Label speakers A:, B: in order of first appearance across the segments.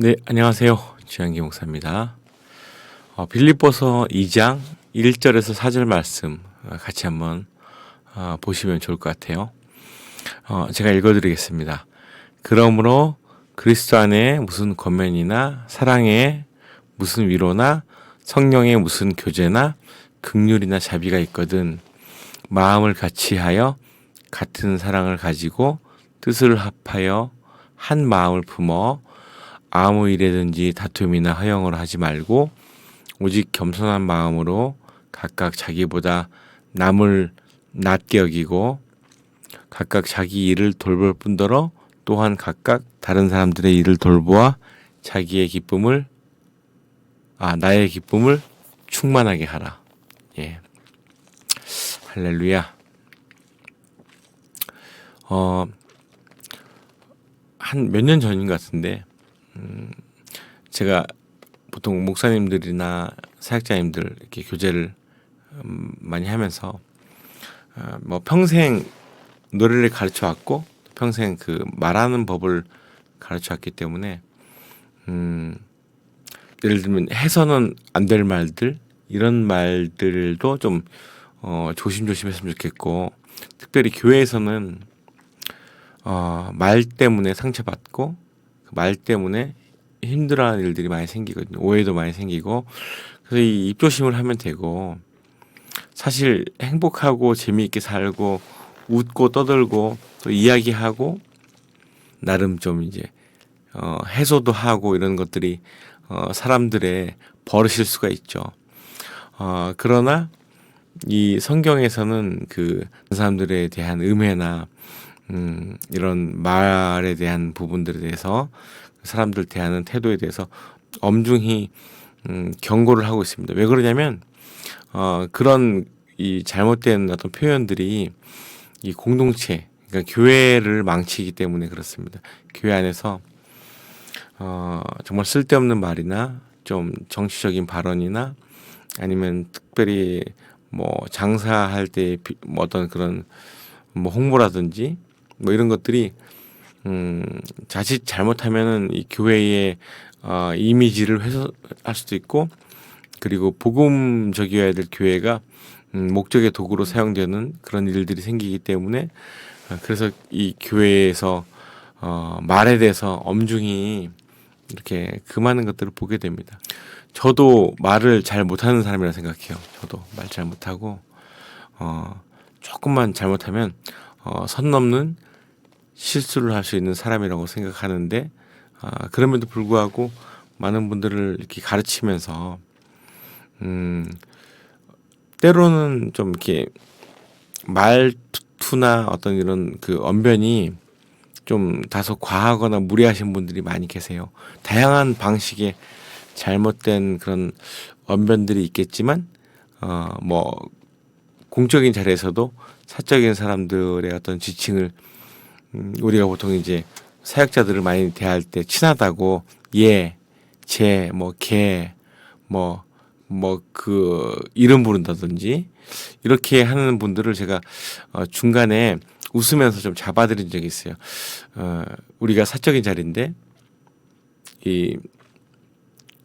A: 네, 안녕하세요. 주양기 목사입니다. 빌립보서 2장 1절에서 4절 말씀 같이 한번 보시면 좋을 것 같아요. 제가 읽어드리겠습니다. 그러므로 그리스도 안에 무슨 권면이나 사랑에 무슨 위로나 성령의 무슨 교제나 긍휼이나 자비가 있거든 마음을 같이하여 같은 사랑을 가지고 뜻을 합하여 한 마음을 품어 아무 일에든지 다툼이나 허영을 하지 말고 오직 겸손한 마음으로 각각 자기보다 남을 낮게 여기고 각각 자기 일을 돌볼 뿐더러 또한 각각 다른 사람들의 일을 돌보아 나의 기쁨을 충만하게 하라. 예. 할렐루야. 한 몇 년 전인 것 같은데 제가 보통 목사님들이나 사역자님들 이렇게 교제를 많이 하면서 뭐 평생 노래를 가르쳐 왔고 평생 그 말하는 법을 가르쳐 왔기 때문에 예를 들면 해서는 안 될 말들 이런 말들도 좀 조심조심했으면 좋겠고 특별히 교회에서는 말 때문에 상처받고 그 말 때문에 힘들어하는 일들이 많이 생기거든요. 오해도 많이 생기고 그래서 이 입조심을 하면 되고 사실 행복하고 재미있게 살고 웃고 떠들고 또 이야기하고 나름 좀 이제 해소도 하고 이런 것들이 사람들의 버릇일 수가 있죠. 그러나 이 성경에서는 그 사람들에 대한 음해나 이런 말에 대한 부분들에 대해서 사람들 대하는 태도에 대해서 엄중히 경고를 하고 있습니다. 왜 그러냐면 그런 이 잘못된 어떤 표현들이 이 공동체, 그러니까 교회를 망치기 때문에 그렇습니다. 교회 안에서 정말 쓸데없는 말이나 좀 정치적인 발언이나 아니면 특별히 뭐 장사할 때 뭐 어떤 그런 뭐 홍보라든지 뭐 이런 것들이 자칫 잘못하면은 이 교회의 이미지를 훼손할 수도 있고 그리고 복음적이어야 될 교회가 목적의 도구로 사용되는 그런 일들이 생기기 때문에 그래서 이 교회에서 말에 대해서 엄중히 이렇게 금하는 것들을 보게 됩니다. 저도 말을 잘 못하는 사람이라 생각해요. 저도 말 잘 못하고 조금만 잘못하면 선 넘는 실수를 할 수 있는 사람이라고 생각하는데 그럼에도 불구하고 많은 분들을 이렇게 가르치면서 때로는 좀 이렇게 말투나 어떤 이런 그 언변이 좀 다소 과하거나 무리하신 분들이 많이 계세요. 다양한 방식의 잘못된 그런 언변들이 있겠지만 뭐 공적인 자리에서도 사적인 사람들의 어떤 지칭을 우리가 보통 이제 사역자들을 많이 대할 때 친하다고 제, 뭐 개, 뭐 그 이름 부른다든지 이렇게 하는 분들을 제가 중간에 웃으면서 좀 잡아드린 적이 있어요. 우리가 사적인 자리인데 이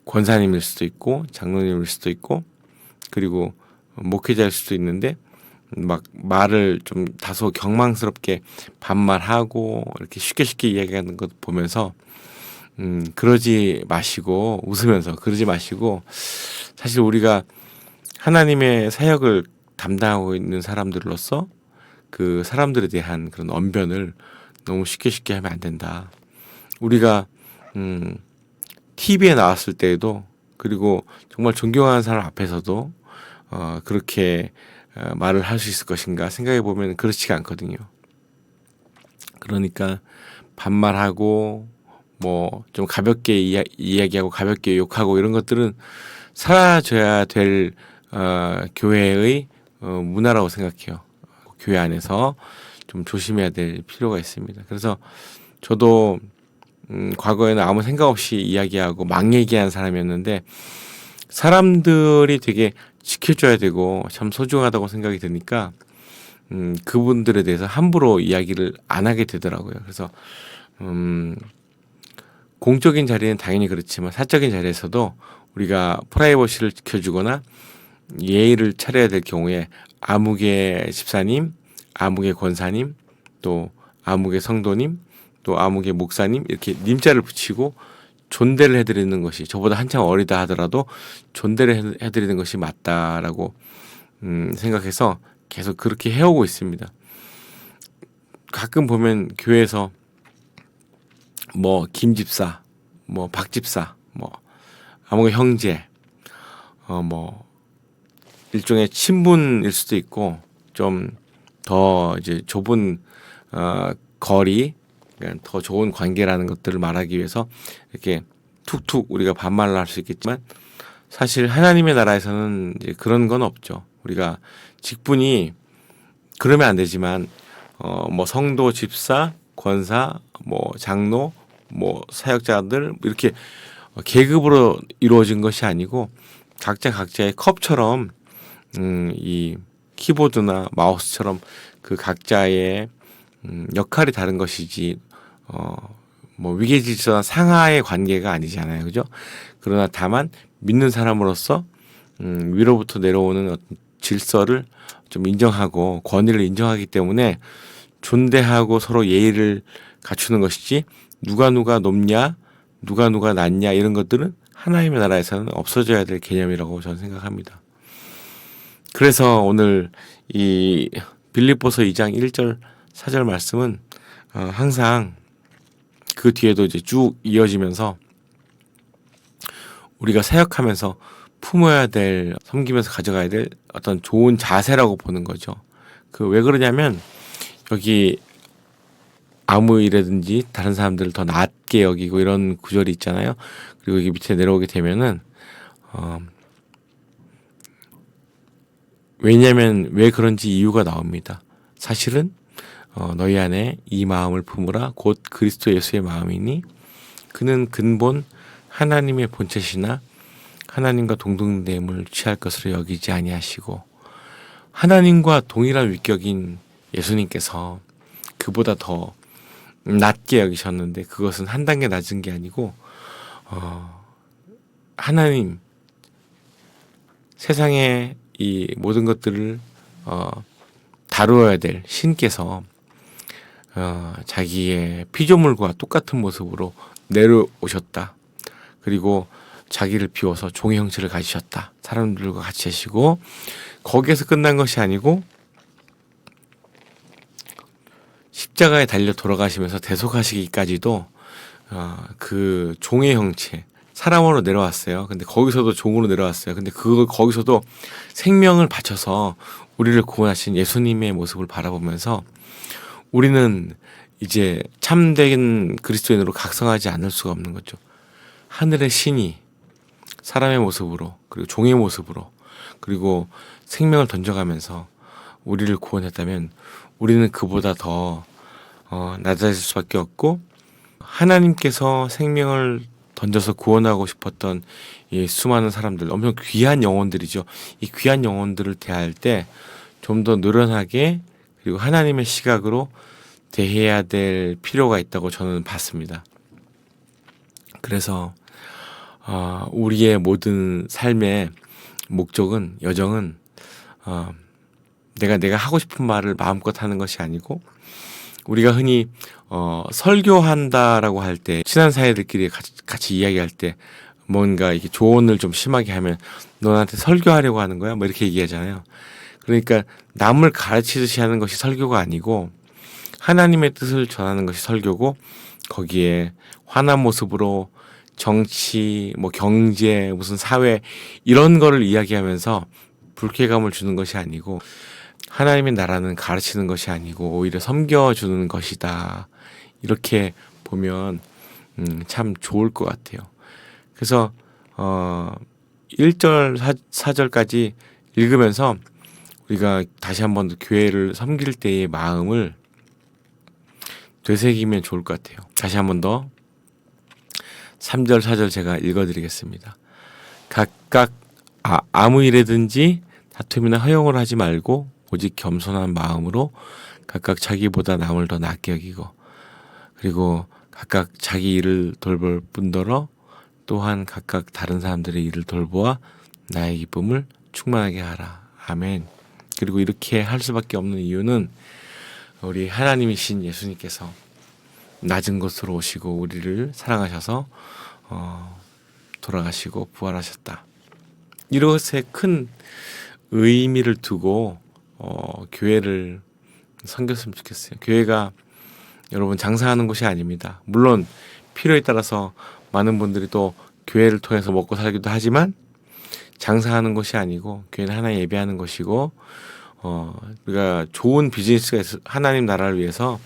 A: 권사님일 수도 있고 장로님일 수도 있고 그리고 목회자일 수도 있는데 막 말을 좀 다소 경망스럽게 반말하고 이렇게 쉽게 이야기하는 것 보면서 그러지 마시고 웃으면서 그러지 마시고 사실 우리가 하나님의 사역을 담당하고 있는 사람들로서 그 사람들에 대한 그런 언변을 너무 쉽게 하면 안 된다. 우리가 TV에 나왔을 때에도 그리고 정말 존경하는 사람 앞에서도 그렇게 말을 할 수 있을 것인가 생각해 보면 그렇지가 않거든요. 그러니까 반말하고 뭐 좀 가볍게 이야기하고 가볍게 욕하고 이런 것들은 사라져야 될 교회의 문화라고 생각해요. 교회 안에서 좀 조심해야 될 필요가 있습니다. 그래서 저도 과거에는 아무 생각 없이 이야기하고 막 얘기하는 사람이었는데 사람들이 되게 지켜줘야 되고 참 소중하다고 생각이 드니까 그분들에 대해서 함부로 이야기를 안 하게 되더라고요. 그래서 공적인 자리는 당연히 그렇지만 사적인 자리에서도 우리가 프라이버시를 지켜주거나 예의를 차려야 될 경우에 아무개 집사님, 아무개 권사님, 또 아무개 성도님, 또 아무개 목사님 이렇게 님자를 붙이고 존대를 해드리는 것이, 저보다 한참 어리다 하더라도 존대를 해드리는 것이 맞다라고 생각해서 계속 그렇게 해오고 있습니다. 가끔 보면 교회에서 뭐 김집사, 뭐 박집사, 뭐 아무개 형제, 뭐 일종의 친분일 수도 있고 좀 더 이제 좁은 거리, 그러니까 더 좋은 관계라는 것들을 말하기 위해서 이렇게 툭툭 우리가 반말을 할 수 있겠지만 사실 하나님의 나라에서는 이제 그런 건 없죠. 우리가 직분이 그러면 안 되지만 뭐 성도, 집사, 권사, 뭐 장로, 뭐 사역자들 이렇게 계급으로 이루어진 것이 아니고 각자 각자의 컵처럼 이 키보드나 마우스처럼 그 각자의 역할이 다른 것이지 뭐 위계질서나 상하의 관계가 아니잖아요, 그죠? 그러나 다만 믿는 사람으로서 위로부터 내려오는 어떤 질서를 좀 인정하고 권위를 인정하기 때문에 존대하고 서로 예의를 갖추는 것이지 누가 높냐, 누가 낮냐 이런 것들은 하나님의 나라에서는 없어져야 될 개념이라고 저는 생각합니다. 그래서 오늘 이 빌립보서 2장 1절 4절 말씀은 항상 그 뒤에도 이제 쭉 이어지면서 우리가 사역하면서 품어야 될, 섬기면서 가져가야 될 어떤 좋은 자세라고 보는 거죠. 그 왜 그러냐면 여기 아무 일이든지 다른 사람들을 더 낮게 여기고 이런 구절이 있잖아요. 그리고 여기 밑에 내려오게 되면은 왜냐면 왜 그런지 이유가 나옵니다. 사실은 너희 안에 이 마음을 품으라 곧 그리스도 예수의 마음이니 그는 근본 하나님의 본체시나 하나님과 동등됨을 취할 것으로 여기지 아니하시고, 하나님과 동일한 위격인 예수님께서 그보다 더 낮게 여기셨는데 그것은 한 단계 낮은 게 아니고 하나님, 세상의 이 모든 것들을 다루어야 될 신께서 자기의 피조물과 똑같은 모습으로 내려오셨다. 그리고 자기를 비워서 종의 형체를 가지셨다. 사람들과 같이 하시고, 거기에서 끝난 것이 아니고 십자가에 달려 돌아가시면서 대속하시기까지도 그 종의 형체, 사람으로 내려왔어요. 근데 거기서도 종으로 내려왔어요. 근데 거기서도 생명을 바쳐서 우리를 구원하신 예수님의 모습을 바라보면서 우리는 이제 참된 그리스도인으로 각성하지 않을 수가 없는 거죠. 하늘의 신이 사람의 모습으로, 그리고 종의 모습으로, 그리고 생명을 던져가면서 우리를 구원했다면 우리는 그보다 더 낮아질 수밖에 없고, 하나님께서 생명을 던져서 구원하고 싶었던 이 수많은 사람들, 엄청 귀한 영혼들이죠. 이 귀한 영혼들을 대할 때 좀 더 노련하게, 그리고 하나님의 시각으로 대해야 될 필요가 있다고 저는 봤습니다. 그래서 우리의 모든 삶의 목적은, 여정은 내가 하고 싶은 말을 마음껏 하는 것이 아니고, 우리가 흔히 설교한다라고 할 때, 친한 사이들끼리 같이 이야기할 때 뭔가 이렇게 조언을 좀 심하게 하면 너 나한테 설교하려고 하는 거야? 뭐 이렇게 얘기하잖아요. 그러니까 남을 가르치듯이 하는 것이 설교가 아니고 하나님의 뜻을 전하는 것이 설교고, 거기에 환한 모습으로 정치, 뭐 경제, 무슨 사회 이런 거를 이야기하면서 불쾌감을 주는 것이 아니고, 하나님의 나라는 가르치는 것이 아니고 오히려 섬겨주는 것이다. 이렇게 보면 참 좋을 것 같아요. 그래서 1절 4절까지 읽으면서 우리가 다시 한 번 더 교회를 섬길 때의 마음을 되새기면 좋을 것 같아요. 다시 한 번 더 3절 4절 제가 읽어드리겠습니다. 각각 아무 일에든지 다툼이나 허용을 하지 말고 오직 겸손한 마음으로 각각 자기보다 남을 더 낮게 여기고, 그리고 각각 자기 일을 돌볼 뿐더러 또한 각각 다른 사람들의 일을 돌보아 나의 기쁨을 충만하게 하라. 아멘. 그리고 이렇게 할 수밖에 없는 이유는 우리 하나님이신 예수님께서 낮은 곳으로 오시고 우리를 사랑하셔서 돌아가시고 부활하셨다. 이것에 큰 의미를 두고 교회를 섬겼으면 좋겠어요. 교회가 여러분 장사하는 곳이 아닙니다. 물론 필요에 따라서 많은 분들이 또 교회를 통해서 먹고 살기도 하지만 장사하는 곳이 아니고 교회는 하나님 예배하는 곳이고 우리가 좋은 비즈니스가 하나님 나라를 위해서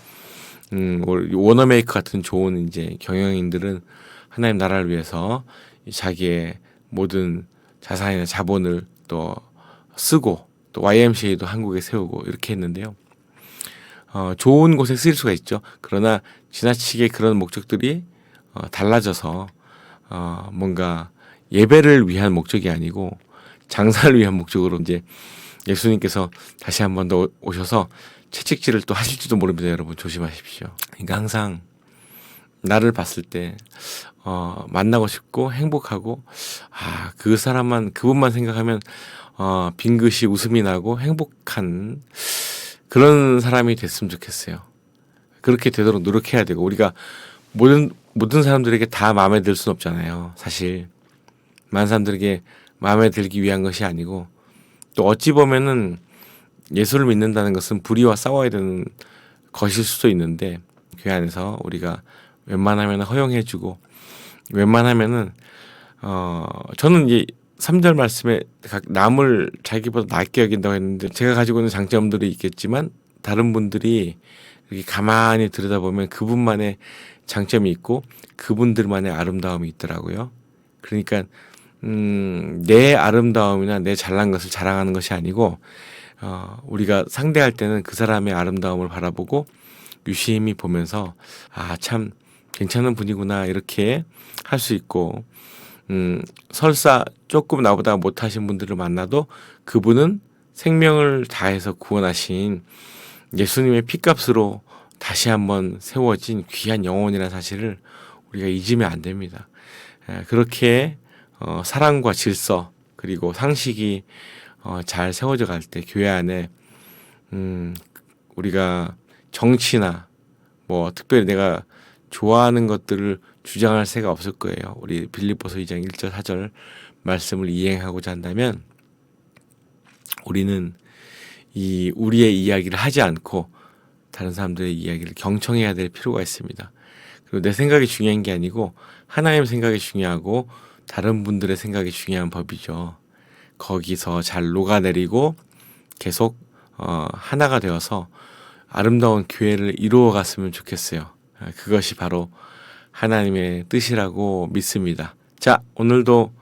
A: 워너메이커 같은 좋은 이제 경영인들은 하나님 나라를 위해서 자기의 모든 자산이나 자본을 또 쓰고 또 YMCA도 한국에 세우고 이렇게 했는데요. 좋은 곳에 쓰일 수가 있죠. 그러나 지나치게 그런 목적들이 달라져서 뭔가 예배를 위한 목적이 아니고 장사를 위한 목적으로 이제 예수님께서 다시 한 번 더 오셔서 채찍질을 또 하실지도 모릅니다. 여러분 조심하십시오. 그러니까 항상 나를 봤을 때 만나고 싶고 행복하고 그 사람만 그분만 생각하면 빙긋이 웃음이 나고 행복한 그런 사람이 됐으면 좋겠어요. 그렇게 되도록 노력해야 되고 우리가 모든 사람들에게 다 마음에 들 수는 없잖아요. 사실 많은 사람들에게 마음에 들기 위한 것이 아니고 또 어찌 보면은 예수를 믿는다는 것은 불의와 싸워야 되는 것일 수도 있는데 교회 안에서 우리가 웬만하면 허용해주고 웬만하면은 저는 이제 3절 말씀에 남을 자기보다 낫게 여긴다고 했는데 제가 가지고 있는 장점들이 있겠지만 다른 분들이 이렇게 가만히 들여다보면 그분만의 장점이 있고 그분들만의 아름다움이 있더라고요. 그러니까 내 아름다움이나 내 잘난 것을 자랑하는 것이 아니고 우리가 상대할 때는 그 사람의 아름다움을 바라보고 유심히 보면서 참 괜찮은 분이구나 이렇게 할 수 있고 설사 조금 나보다 못하신 분들을 만나도 그분은 생명을 다해서 구원하신 예수님의 피값으로 다시 한번 세워진 귀한 영혼이라는 사실을 우리가 잊으면 안 됩니다. 그렇게 사랑과 질서 그리고 상식이 잘 세워져 갈 때 교회 안에 우리가 정치나 뭐 특별히 내가 좋아하는 것들을 주장할 새가 없을 거예요. 우리 빌립보서 2장 1절 4절 말씀을 이행하고자 한다면 우리는 우리의 이야기를 하지 않고 다른 사람들의 이야기를 경청해야 될 필요가 있습니다. 그리고 내 생각이 중요한 게 아니고 하나님 생각이 중요하고 다른 분들의 생각이 중요한 법이죠. 거기서 잘 녹아내리고 계속 하나가 되어서 아름다운 교회를 이루어 갔으면 좋겠어요. 그것이 바로 하나님의 뜻이라고 믿습니다. 자, 오늘도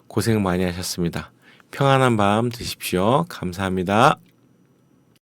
A: 고생 많이 하셨습니다. 평안한 밤 되십시오. 감사합니다.